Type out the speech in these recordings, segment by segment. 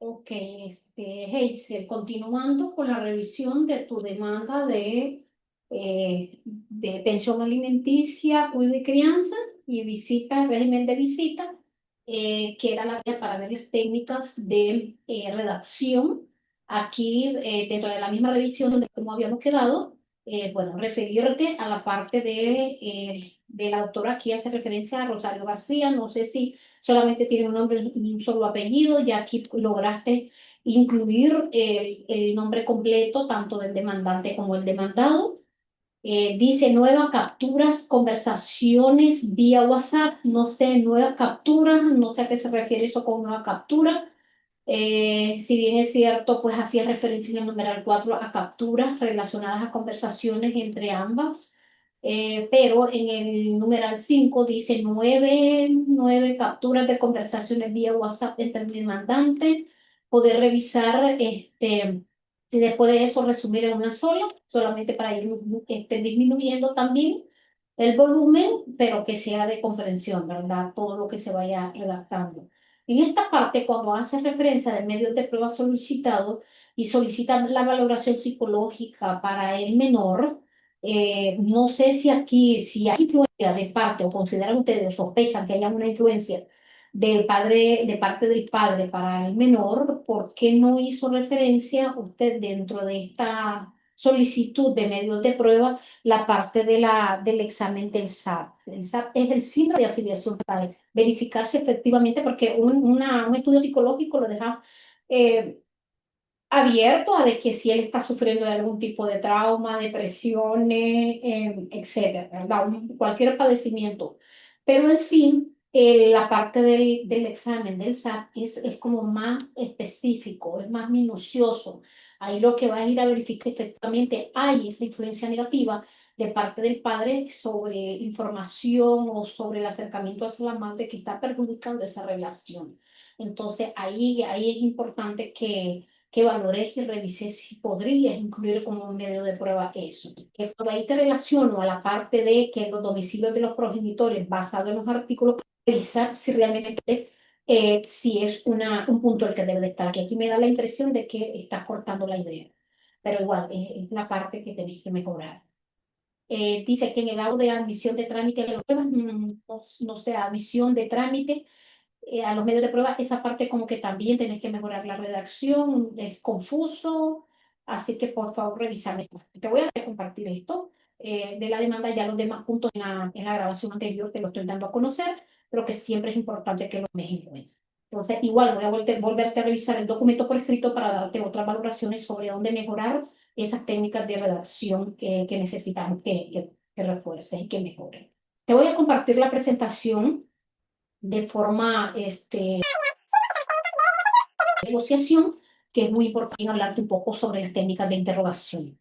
Ok, Hazel, continuando con la revisión de tu demanda de pensión alimenticia, cuidado y crianza y visita, régimen de visita, que era la guía para ver las técnicas de redacción. Aquí, dentro de la misma revisión donde como habíamos quedado, bueno, referirte a la parte de la doctora, aquí hace referencia a Rosario García, no sé si solamente tiene un nombre y un solo apellido, ya aquí lograste incluir el nombre completo, tanto del demandante como el demandado. Dice nuevas capturas, conversaciones vía WhatsApp, no sé, nuevas capturas, no sé a qué se refiere eso con nueva captura. Si bien es cierto, pues hacía referencia en el numeral 4 a capturas relacionadas a conversaciones entre ambas, pero en el numeral 5 dice nueve capturas de conversaciones vía WhatsApp entre el demandante, poder revisar si después de eso resumir en una sola, solamente para ir disminuyendo también el volumen, pero que sea de comprensión, ¿verdad? Todo lo que se vaya redactando. En esta parte, cuando hace referencia de medios de prueba solicitados y solicita la valoración psicológica para el menor, no sé si aquí, si hay influencia de parte o consideran ustedes o sospechan que haya una influencia del padre, de parte del padre para el menor, ¿por qué no hizo referencia usted dentro de esta solicitud de medios de prueba la parte del examen del SAT? El SAT es el síndrome de afiliación total, verificarse efectivamente, porque un estudio psicológico lo deja eh, abierto a de que si él está sufriendo de algún tipo de trauma, depresiones, etcétera, ¿verdad? Cualquier padecimiento. Pero en sí, la parte del examen del SAT es como más específico, es más minucioso. Ahí lo que va a ir a verificar si efectivamente hay esa influencia negativa de parte del padre sobre información o sobre el acercamiento hacia la madre que está perjudicando esa relación. Entonces, ahí es importante que valores y revises si podrías incluir como un medio de prueba eso. Esto ahí te relaciono a la parte de que los domicilios de los progenitores, basado en los artículos, revisar si realmente si es un punto el que debe de estar aquí. Aquí me da la impresión de que estás cortando la idea, pero igual es la parte que tenés que mejorar. Dice que en el auto de admisión de trámite de las pruebas, no sé, admisión de trámite, a los medios de prueba, esa parte como que también tenés que mejorar la redacción, es confuso, así que por favor revísame. Te voy a compartir esto de la demanda, ya los demás puntos en la grabación anterior te lo estoy dando a conocer, pero que siempre es importante que lo dejes en cuenta. Entonces, igual voy a volverte a revisar el documento por escrito para darte otras valoraciones sobre dónde mejorar esas técnicas de redacción que necesitamos que refuerces y que mejoren. Te voy a compartir la presentación de forma negociación, que es muy importante hablarte un poco sobre las técnicas de interrogación.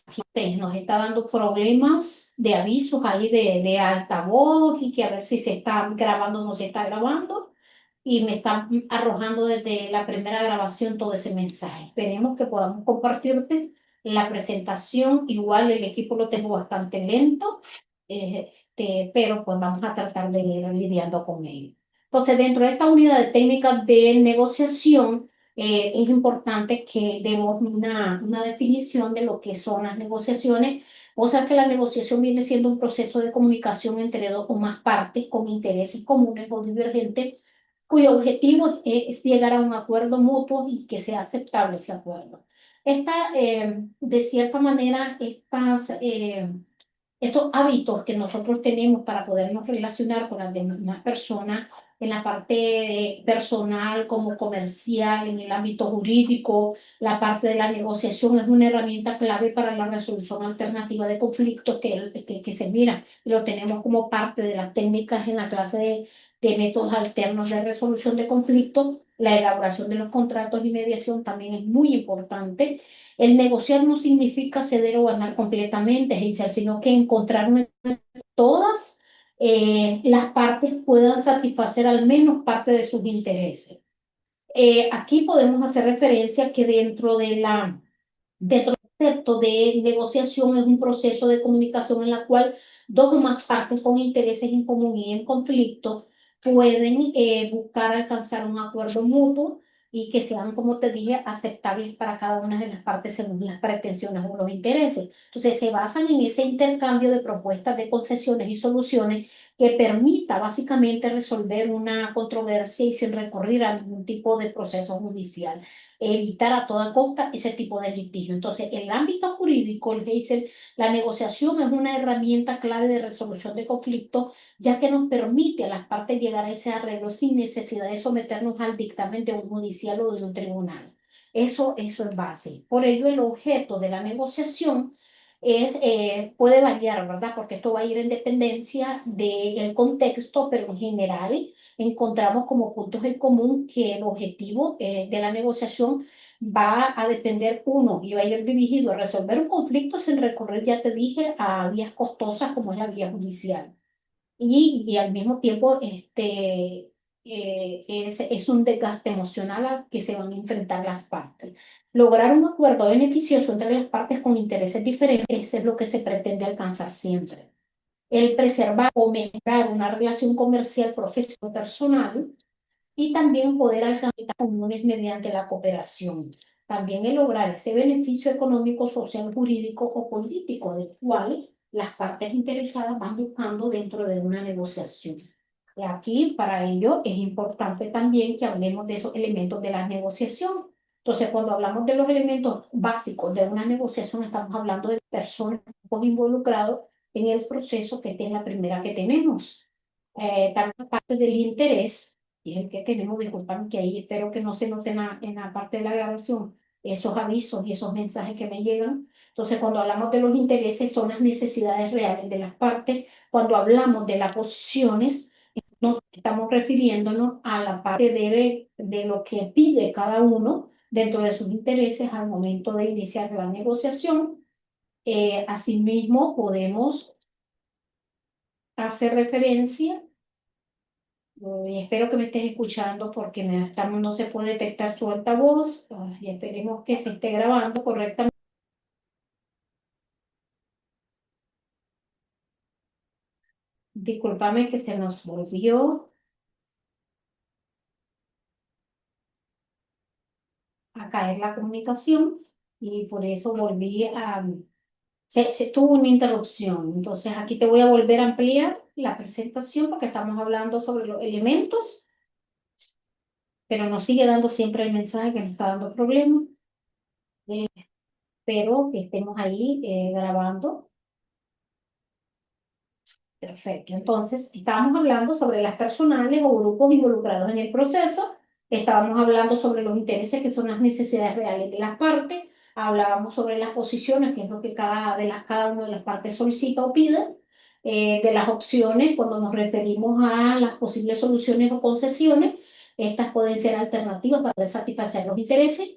Aquí nos está dando problemas de avisos ahí de altavoz y que a ver si se está grabando o no se está grabando. Y me está arrojando desde la primera grabación todo ese mensaje. Esperemos que podamos compartirte la presentación. Igual el equipo lo tengo bastante lento, pero pues vamos a tratar de ir lidiando con ello. Entonces, dentro de esta unidad de técnicas de negociación, es importante que demos una definición de lo que son las negociaciones. O sea que la negociación viene siendo un proceso de comunicación entre dos o más partes con intereses comunes o divergentes, cuyo objetivo es llegar a un acuerdo mutuo y que sea aceptable ese acuerdo. De cierta manera, estos hábitos que nosotros tenemos para podernos relacionar con las demás personas en la parte personal como comercial, en el ámbito jurídico, la parte de la negociación es una herramienta clave para la resolución alternativa de conflictos que se mira. Lo tenemos como parte de las técnicas en la clase de métodos alternos de resolución de conflictos. La elaboración de los contratos y mediación también es muy importante. El negociar no significa ceder o ganar completamente, Giselle, sino que encontrar todas las partes puedan satisfacer al menos parte de sus intereses. Aquí podemos hacer referencia que dentro del concepto de negociación es un proceso de comunicación en la cual dos o más partes con intereses en común y en conflicto pueden buscar alcanzar un acuerdo mutuo y que sean, como te dije, aceptables para cada una de las partes según las pretensiones o los intereses. Entonces, se basan en ese intercambio de propuestas de concesiones y soluciones que permita básicamente resolver una controversia y sin recurrir a ningún tipo de proceso judicial, evitar a toda costa ese tipo de litigio. Entonces, en el ámbito jurídico, el Geisel, la negociación es una herramienta clave de resolución de conflictos, ya que nos permite a las partes llegar a ese arreglo sin necesidad de someternos al dictamen de un judicial o de un tribunal. Eso es base. Por ello, el objeto de la negociación puede variar, ¿verdad? Porque esto va a ir en dependencia del contexto, pero en general encontramos como puntos en común que el objetivo de la negociación va a depender, uno, y va a ir dirigido a resolver un conflicto sin recurrir, ya te dije, a vías costosas como es la vía judicial. Y al mismo tiempo es un desgaste emocional al que se van a enfrentar las partes. Lograr un acuerdo beneficioso entre las partes con intereses diferentes es lo que se pretende alcanzar siempre. El preservar o mejorar una relación comercial, profesional, personal, y también poder alcanzar comunes mediante la cooperación. También el lograr ese beneficio económico, social, jurídico o político del cual las partes interesadas van buscando dentro de una negociación. Y aquí, para ello, es importante también que hablemos de esos elementos de la negociación. Entonces, cuando hablamos de los elementos básicos de una negociación, estamos hablando de personas involucradas en el proceso, que esta es la primera que tenemos. También parte del interés y el que tenemos, disculpan que ahí espero que no se note en la parte de la grabación, esos avisos y esos mensajes que me llegan. Entonces, cuando hablamos de los intereses, son las necesidades reales de las partes. Cuando hablamos de las posiciones, nos estamos refiriéndonos a la parte de lo que pide cada uno dentro de sus intereses al momento de iniciar la negociación. Asimismo, podemos hacer referencia. Y espero que me estés escuchando porque no se puede detectar su altavoz. Y esperemos que se esté grabando correctamente. Discúlpame que se nos volvió a caer la comunicación y por eso tuvo una interrupción. Entonces aquí te voy a volver a ampliar la presentación porque estamos hablando sobre los elementos, pero nos sigue dando siempre el mensaje que nos está dando problemas. Eh, Espero que estemos ahí grabando. Perfecto. Entonces, estábamos hablando sobre las personales o grupos involucrados en el proceso, estábamos hablando sobre los intereses, que son las necesidades reales de las partes, hablábamos sobre las posiciones, que es lo que cada una de las partes solicita o pide, de las opciones, cuando nos referimos a las posibles soluciones o concesiones, estas pueden ser alternativas para poder satisfacer los intereses.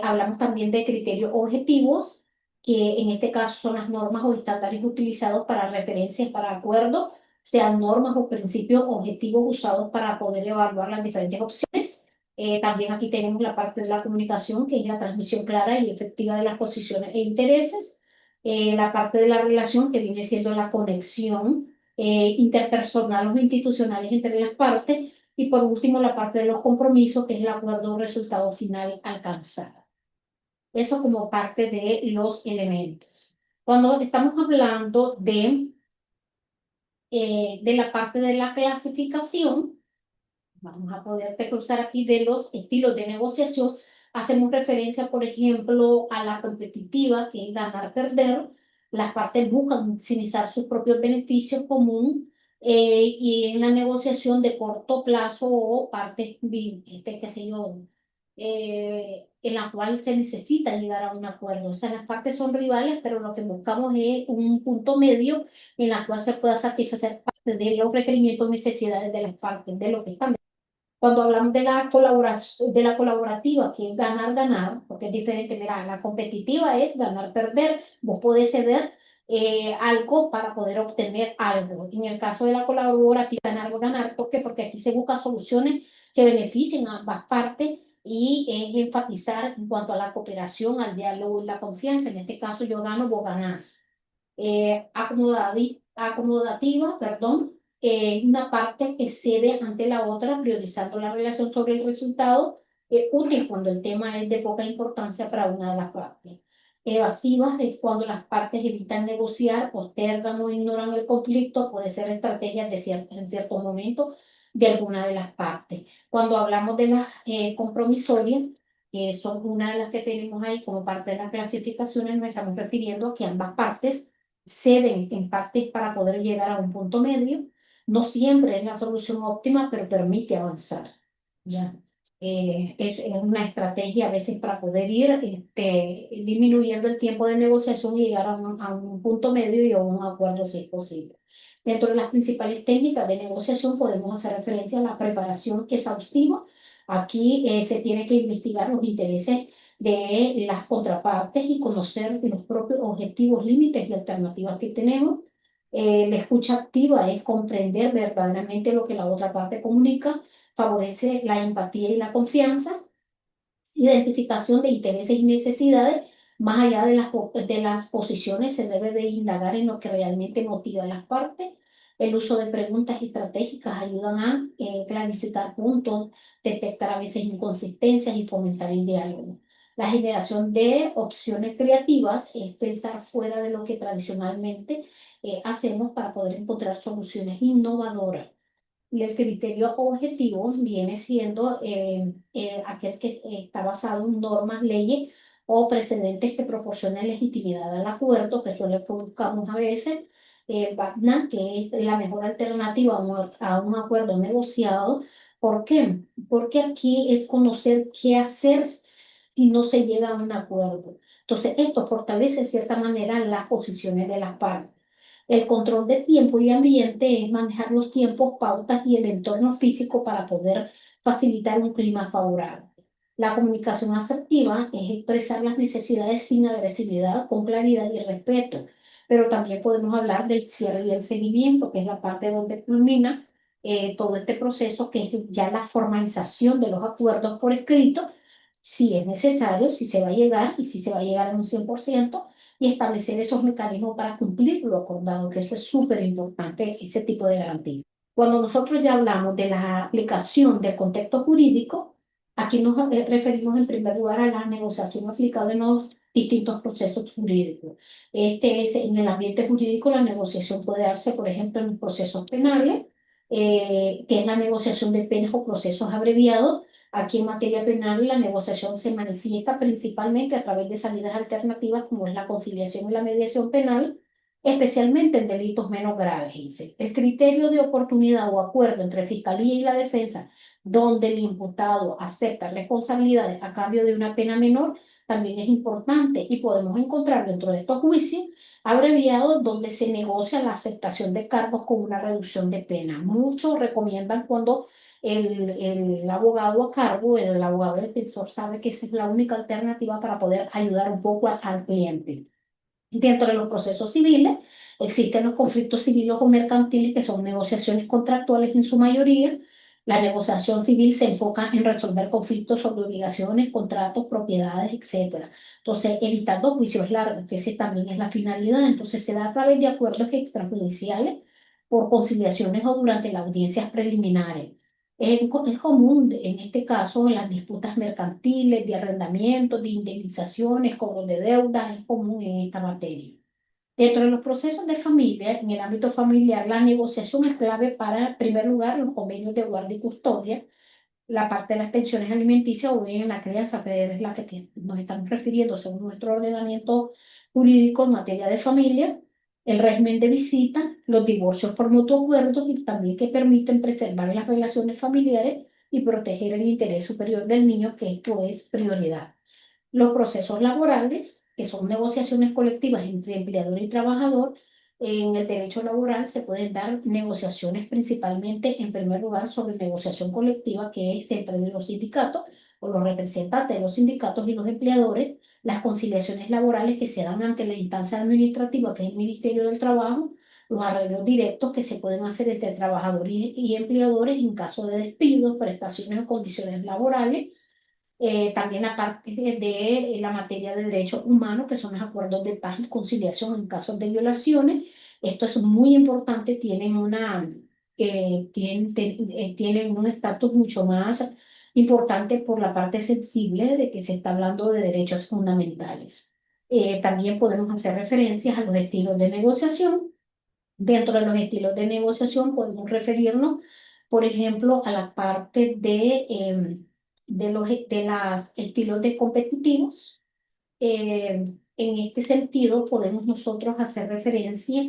Hablamos también de criterios objetivos, que en este caso son las normas o estándares utilizados para referencias, para acuerdos, sean normas o principios objetivos usados para poder evaluar las diferentes opciones. También aquí tenemos la parte de la comunicación, que es la transmisión clara y efectiva de las posiciones e intereses. La parte de la relación, que viene siendo la conexión interpersonal o institucionales entre las partes, y por último, la parte de los compromisos, que es el acuerdo o resultado final alcanzado. Eso como parte de los elementos. Cuando estamos hablando de la parte de la clasificación, vamos a poder cruzar aquí de los estilos de negociación. Hacemos referencia, por ejemplo, a la competitiva, que es ganar-perder. Las partes buscan maximizar sus propios beneficios comunes, y en la negociación de corto plazo o partes, qué sé yo, en la cual se necesita llegar a un acuerdo. O sea, las partes son rivales, pero lo que buscamos es un punto medio en la cual se pueda satisfacer parte de los requerimientos y necesidades de las partes, de lo que están. Cuando hablamos de la colaboración, de la colaborativa, que es ganar-ganar, porque es diferente, mira, la competitiva es ganar-perder, vos podés ceder algo para poder obtener algo. En el caso de la colaborativa, ganar-ganar, ¿por qué? Porque aquí se buscan soluciones que beneficien a ambas partes y enfatizar en cuanto a la cooperación, al diálogo y la confianza. En este caso, yo gano, vos ganás. Acomodativa, perdón, una parte que cede ante la otra, priorizando la relación sobre el resultado. útil cuando el tema es de poca importancia para una de las partes. Evasivas es cuando las partes evitan negociar, postergan o ignoran el conflicto, puede ser estrategias en cierto momento de alguna de las partes. Cuando hablamos de las compromisorias, que son una de las que tenemos ahí como parte de las clasificaciones, nos estamos refiriendo a que ambas partes ceden en partes para poder llegar a un punto medio. No siempre es la solución óptima, pero permite avanzar. ¿Ya? Es una estrategia a veces para poder ir disminuyendo el tiempo de negociación y llegar a un punto medio y a un acuerdo si es posible. Dentro de las principales técnicas de negociación podemos hacer referencia a la preparación exhaustiva. Aquí se tiene que investigar los intereses de las contrapartes y conocer los propios objetivos, límites y alternativas que tenemos. La escucha activa es comprender verdaderamente lo que la otra parte comunica, favorece la empatía y la confianza, identificación de intereses y necesidades. Más allá de las posiciones, se debe de indagar en lo que realmente motiva a las partes. El uso de preguntas estratégicas ayudan a clarificar puntos, detectar a veces inconsistencias y fomentar el diálogo. La generación de opciones creativas es pensar fuera de lo que tradicionalmente hacemos para poder encontrar soluciones innovadoras. Y el criterio objetivo viene siendo aquel que está basado en normas, leyes o precedentes que proporcionan legitimidad al acuerdo, que eso es lo que buscamos a veces. BATNA, que es la mejor alternativa a un acuerdo negociado. ¿Por qué? Porque aquí es conocer qué hacer si no se llega a un acuerdo. Entonces, esto fortalece de cierta manera las posiciones de las partes. El control de tiempo y ambiente es manejar los tiempos, pautas y el entorno físico para poder facilitar un clima favorable. La comunicación asertiva es expresar las necesidades sin agresividad, con claridad y respeto. Pero también podemos hablar del cierre y el seguimiento, que es la parte donde culmina todo este proceso, que es ya la formalización de los acuerdos por escrito, si es necesario, si se va a llegar y si se va a llegar en un 100% y establecer esos mecanismos para cumplir lo acordado, que eso es súper importante, ese tipo de garantía. Cuando nosotros ya hablamos de la aplicación del contexto jurídico, aquí nos referimos en primer lugar a la negociación aplicada en los distintos procesos jurídicos. Este es, en el ambiente jurídico, la negociación puede darse, por ejemplo, en procesos penales, que es la negociación de penas o procesos abreviados. Aquí en materia penal la negociación se manifiesta principalmente a través de salidas alternativas como es la conciliación y la mediación penal, especialmente en delitos menos graves. Dice. El criterio de oportunidad o acuerdo entre Fiscalía y la defensa, donde el imputado acepta responsabilidades a cambio de una pena menor, también es importante y podemos encontrar dentro de estos juicios abreviados donde se negocia la aceptación de cargos con una reducción de pena. Muchos recomiendan cuando el abogado a cargo, el abogado defensor sabe que esa es la única alternativa para poder ayudar un poco al cliente. Dentro de los procesos civiles existen los conflictos civiles o mercantiles que son negociaciones contractuales en su mayoría. La negociación civil se enfoca en resolver conflictos sobre obligaciones, contratos, propiedades, etcétera. Entonces, evitando juicios largos, que ese también es la finalidad. Entonces, se da a través de acuerdos extrajudiciales por conciliaciones o durante las audiencias preliminares. Es común en este caso en las disputas mercantiles, de arrendamientos, de indemnizaciones, cobros de deudas, es común en esta materia. Dentro de los procesos de familia, en el ámbito familiar, la negociación es clave para, en primer lugar, los convenios de guardia y custodia, la parte de las pensiones alimenticias o bien la crianza, que es la que nos estamos refiriendo según nuestro ordenamiento jurídico en materia de familia, el régimen de visita, los divorcios por mutuo acuerdo y también que permiten preservar las relaciones familiares y proteger el interés superior del niño, que esto es prioridad. Los procesos laborales, que son negociaciones colectivas entre empleador y trabajador, en el derecho laboral se pueden dar negociaciones principalmente, en primer lugar, sobre negociación colectiva, que es entre los sindicatos o los representantes de los sindicatos y los empleadores, las conciliaciones laborales que se dan ante la instancia administrativa, que es el Ministerio del Trabajo, los arreglos directos que se pueden hacer entre trabajadores y empleadores en caso de despidos, prestaciones o condiciones laborales, también aparte de la materia de derechos humanos, que son los acuerdos de paz y conciliación en casos de violaciones. Esto es muy importante, tienen un estatus mucho más Importante por la parte sensible de que se está hablando de derechos fundamentales. También podemos hacer referencias a los estilos de negociación. Dentro de los estilos de negociación podemos referirnos, por ejemplo, a la parte de los estilos de competitivos. En este sentido, podemos nosotros hacer referencia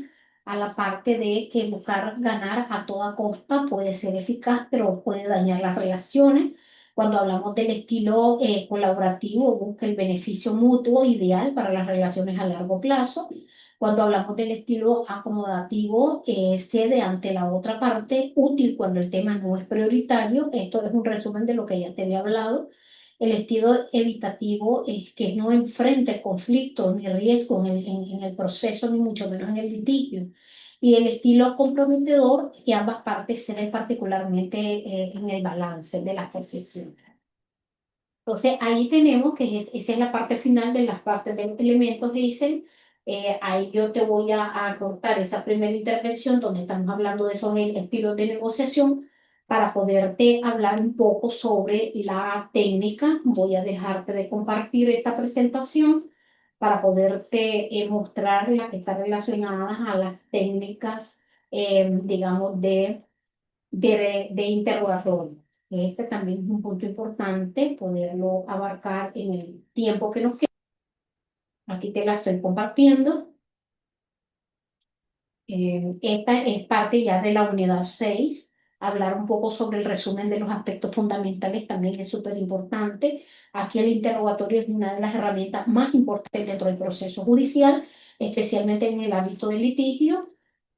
a la parte de que buscar ganar a toda costa puede ser eficaz, pero puede dañar las relaciones. Cuando hablamos del estilo colaborativo, busca el beneficio mutuo ideal para las relaciones a largo plazo. Cuando hablamos del estilo acomodativo, cede ante la otra parte, útil cuando el tema no es prioritario. Esto es un resumen de lo que ya te había hablado. El estilo evitativo es que no enfrente conflictos ni riesgos en el proceso, ni mucho menos en el litigio. Y el estilo comprometedor, que ambas partes se ven particularmente en el balance de las posiciones. Entonces, ahí tenemos que esa es la parte final de las partes de elementos, dicen. Ahí yo te voy a cortar esa primera intervención donde estamos hablando de esos estilos de negociación para poderte hablar un poco sobre la técnica. Voy a dejarte de compartir esta presentación para poderte mostrar las que están relacionadas a las técnicas, digamos, de interrogatorio. Este también es un punto importante, poderlo abarcar en el tiempo que nos queda. Aquí te la estoy compartiendo. Esta es parte ya de la unidad 6. Hablar un poco sobre el resumen de los aspectos fundamentales también es súper importante. Aquí el interrogatorio es una de las herramientas más importantes dentro del proceso judicial, especialmente en el ámbito del litigio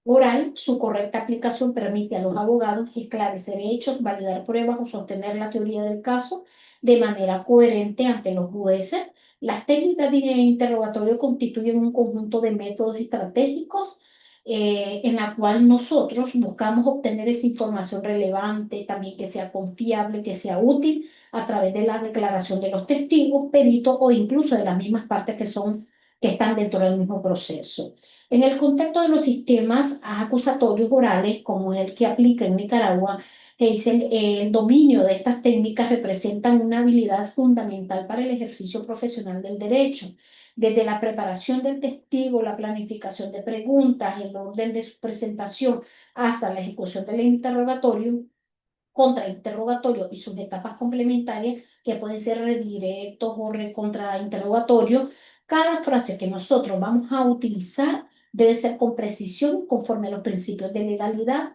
oral. Su correcta aplicación permite a los abogados esclarecer hechos, validar pruebas o sostener la teoría del caso de manera coherente ante los jueces. Las técnicas de interrogatorio constituyen un conjunto de métodos estratégicos en la cual nosotros buscamos obtener esa información relevante, también que sea confiable, que sea útil a través de la declaración de los testigos, peritos o incluso de las mismas partes que están dentro del mismo proceso. En el contexto de los sistemas acusatorios orales, como el que aplica en Nicaragua, el dominio de estas técnicas representan una habilidad fundamental para el ejercicio profesional del derecho. Desde la preparación del testigo, la planificación de preguntas, el orden de su presentación, hasta la ejecución del interrogatorio, contrainterrogatorio y sus etapas complementarias, que pueden ser redirectos o contrainterrogatorios, cada frase que nosotros vamos a utilizar debe ser con precisión, conforme a los principios de legalidad,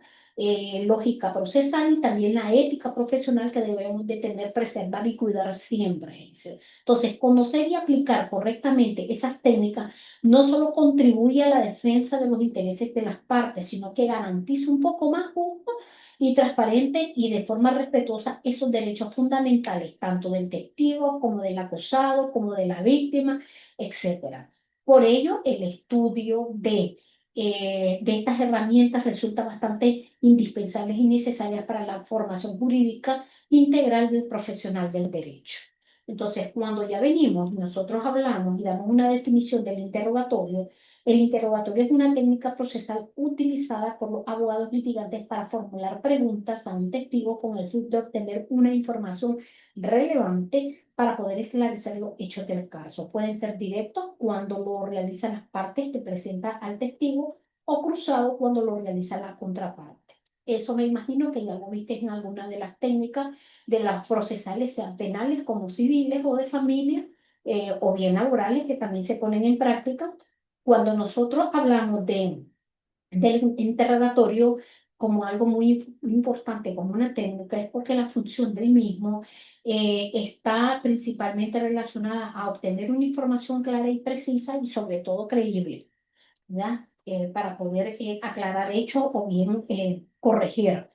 lógica procesal y también la ética profesional que debemos de tener, preservar y cuidar siempre. Entonces, conocer y aplicar correctamente esas técnicas no solo contribuye a la defensa de los intereses de las partes, sino que garantiza un poco más justo y transparente y de forma respetuosa esos derechos fundamentales, tanto del testigo como del acusado, como de la víctima, etcétera. Por ello, el estudio de estas herramientas resulta bastante indispensables y necesarias para la formación jurídica integral del profesional del derecho. Entonces, cuando ya venimos, nosotros hablamos y damos una definición del interrogatorio. El interrogatorio es una técnica procesal utilizada por los abogados litigantes para formular preguntas a un testigo con el fin de obtener una información relevante para poder esclarecer los hechos del caso. Pueden ser directos cuando lo realizan las partes que presentan al testigo o cruzado cuando lo realiza la contraparte. Eso me imagino que ya lo viste en alguna de las técnicas de las procesales, sean penales como civiles o de familia, o bien laborales que también se ponen en práctica cuando nosotros hablamos del interrogatorio como algo muy importante, como una técnica, es porque la función del mismo está principalmente relacionada a obtener una información clara y precisa y sobre todo creíble, ¿ya? Para poder aclarar hechos o bien corregir.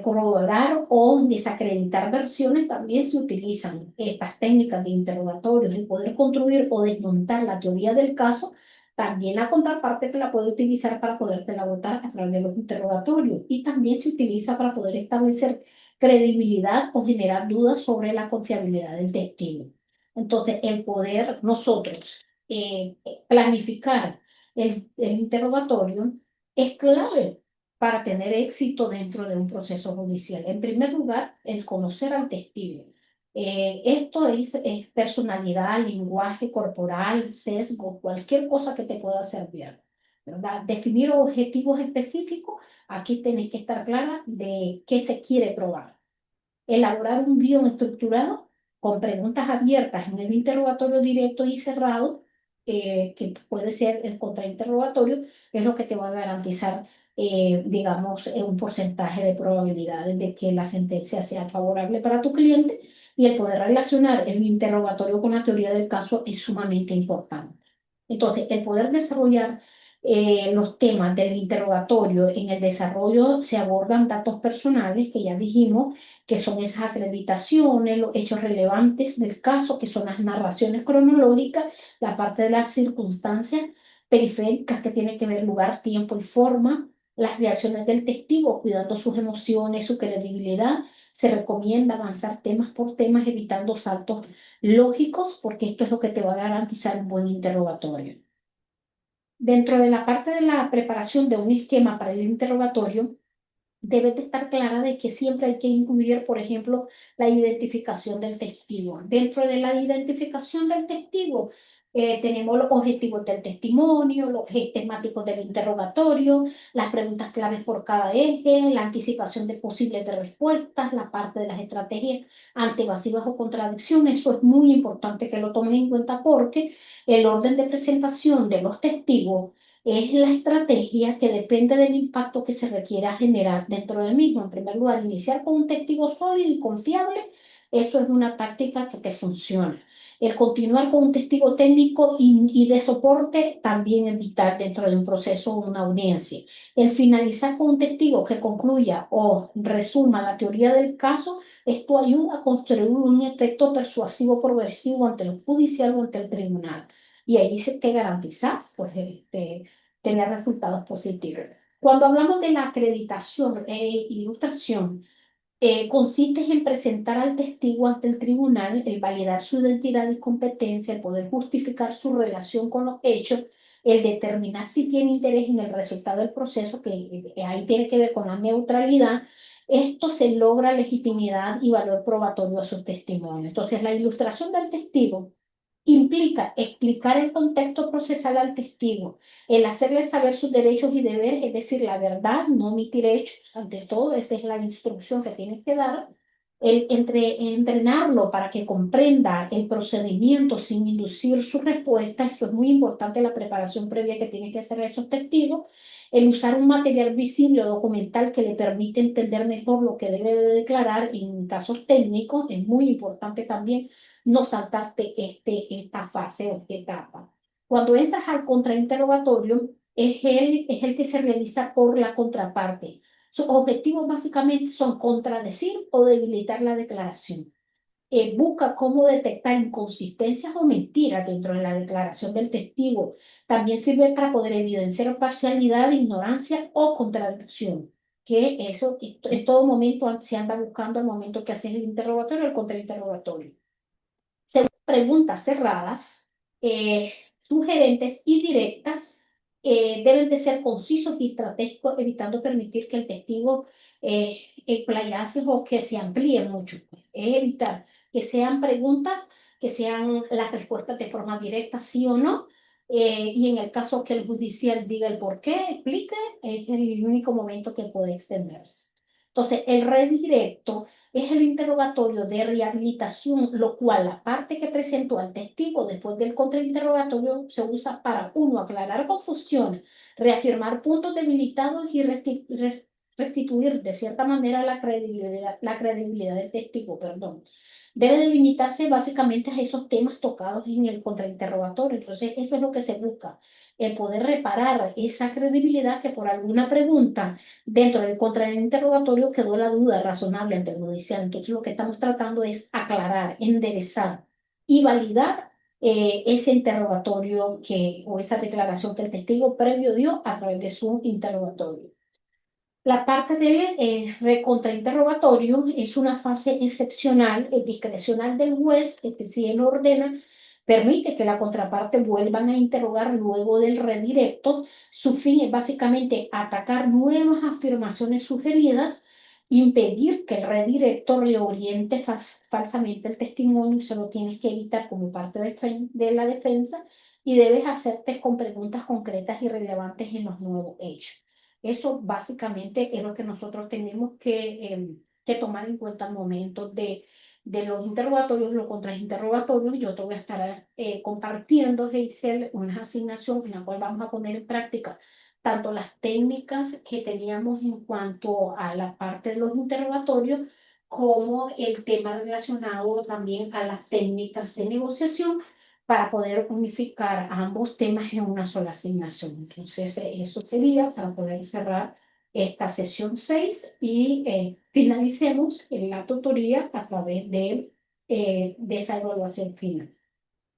Corroborar o desacreditar versiones también se utilizan estas técnicas de interrogatorios, el poder construir o desmontar la teoría del caso, también la contraparte te la puede utilizar para poderte la votar a través de los interrogatorios y también se utiliza para poder establecer credibilidad o generar dudas sobre la confiabilidad del testigo. Entonces, el poder nosotros planificar el interrogatorio es clave para tener éxito dentro de un proceso judicial. En primer lugar, el conocer al testigo. Esto es personalidad, lenguaje corporal, sesgo, cualquier cosa que te pueda servir, ¿verdad? Definir objetivos específicos, aquí tenés que estar clara de qué se quiere probar. Elaborar un guión estructurado con preguntas abiertas en el interrogatorio directo y cerrado, que puede ser el contrainterrogatorio, es lo que te va a garantizar, digamos, un porcentaje de probabilidades de que la sentencia sea favorable para tu cliente, y el poder relacionar el interrogatorio con la teoría del caso es sumamente importante. Entonces, el poder desarrollar los temas del interrogatorio, en el desarrollo se abordan datos personales que ya dijimos, que son esas acreditaciones, los hechos relevantes del caso, que son las narraciones cronológicas, la parte de las circunstancias periféricas que tienen que ver lugar, tiempo y forma, las reacciones del testigo, cuidando sus emociones, su credibilidad. Se recomienda avanzar temas por temas, evitando saltos lógicos, porque esto es lo que te va a garantizar un buen interrogatorio. Dentro de la parte de la preparación de un esquema para el interrogatorio, debes de estar clara de que siempre hay que incluir, por ejemplo, la identificación del testigo. Dentro de la identificación del testigo, tenemos los objetivos del testimonio, los ejes temáticos del interrogatorio, las preguntas claves por cada eje, la anticipación de posibles de respuestas, la parte de las estrategias ante evasivas o contradicciones. Eso es muy importante que lo tomen en cuenta, porque el orden de presentación de los testigos es la estrategia que depende del impacto que se requiera generar dentro del mismo. En primer lugar, iniciar con un testigo sólido y confiable, eso es una táctica que te funciona. El continuar con un testigo técnico y de soporte también es vital dentro de un proceso o una audiencia. El finalizar con un testigo que concluya o resuma la teoría del caso, esto ayuda a construir un efecto persuasivo progresivo ante el judicial o ante el tribunal. Y ahí se te garantizas, pues, tener resultados positivos. Cuando hablamos de la acreditación e ilustración, consiste en presentar al testigo ante el tribunal, el validar su identidad y competencia, el poder justificar su relación con los hechos, el determinar si tiene interés en el resultado del proceso, que ahí tiene que ver con la neutralidad. Esto se logra legitimidad y valor probatorio a su testimonio. Entonces, la ilustración del testigo implica explicar el contexto procesal al testigo, el hacerle saber sus derechos y deberes, es decir, la verdad, no omitir hechos, ante todo, esa es la instrucción que tienes que dar, entrenarlo para que comprenda el procedimiento sin inducir su respuesta. Esto es muy importante, la preparación previa que tiene que hacer a esos testigos, el usar un material visible o documental que le permite entender mejor lo que debe de declarar en casos técnicos, es muy importante también no saltarte esta fase o esta etapa. Cuando entras al contrainterrogatorio, es el que se realiza por la contraparte. Sus objetivos básicamente son contradecir o debilitar la declaración. Busca cómo detectar inconsistencias o mentiras dentro de la declaración del testigo. También sirve para poder evidenciar parcialidad, ignorancia o contradicción. Que eso en todo momento se anda buscando al momento que haces el interrogatorio o el contrainterrogatorio. Preguntas cerradas, sugerentes y directas, deben de ser concisos y estratégicos, evitando permitir que el testigo explayase o que se amplíe mucho. Es evitar que sean preguntas, que sean las respuestas de forma directa, sí o no, y en el caso que el judicial diga el por qué, explique, es el único momento que puede extenderse. Entonces, el redirecto es el interrogatorio de rehabilitación, lo cual la parte que presentó al testigo después del contrainterrogatorio se usa para, uno, aclarar confusiones, reafirmar puntos debilitados y restituir de cierta manera la credibilidad del testigo, perdón. Debe de limitarse básicamente a esos temas tocados en el contrainterrogatorio. Entonces, eso es lo que se busca, el poder reparar esa credibilidad que por alguna pregunta dentro del contrainterrogatorio quedó la duda razonable ante el judicial. Entonces, lo que estamos tratando es aclarar, enderezar y validar ese interrogatorio o esa declaración que el testigo previo dio a través de su interrogatorio. La parte del contrainterrogatorio es una fase excepcional, discrecional del juez, que si él ordena permite que la contraparte vuelvan a interrogar luego del redirecto. Su fin es básicamente atacar nuevas afirmaciones sugeridas, impedir que el redirector reoriente falsamente el testimonio, y se lo tienes que evitar como parte de la defensa, y debes hacerte con preguntas concretas y relevantes en los nuevos hechos. Eso básicamente es lo que nosotros tenemos que tomar en cuenta al momento de los interrogatorios, los contrainterrogatorios. Yo te voy a estar compartiendo, Geisel, una asignación en la cual vamos a poner en práctica tanto las técnicas que teníamos en cuanto a la parte de los interrogatorios, como el tema relacionado también a las técnicas de negociación para poder unificar ambos temas en una sola asignación. Entonces, eso sería para poder cerrar esta sesión 6 y finalicemos la tutoría a través de esa evaluación final.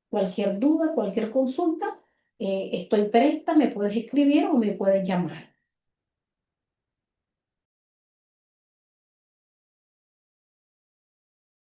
Cualquier duda, cualquier consulta, estoy presta, me puedes escribir o me puedes llamar.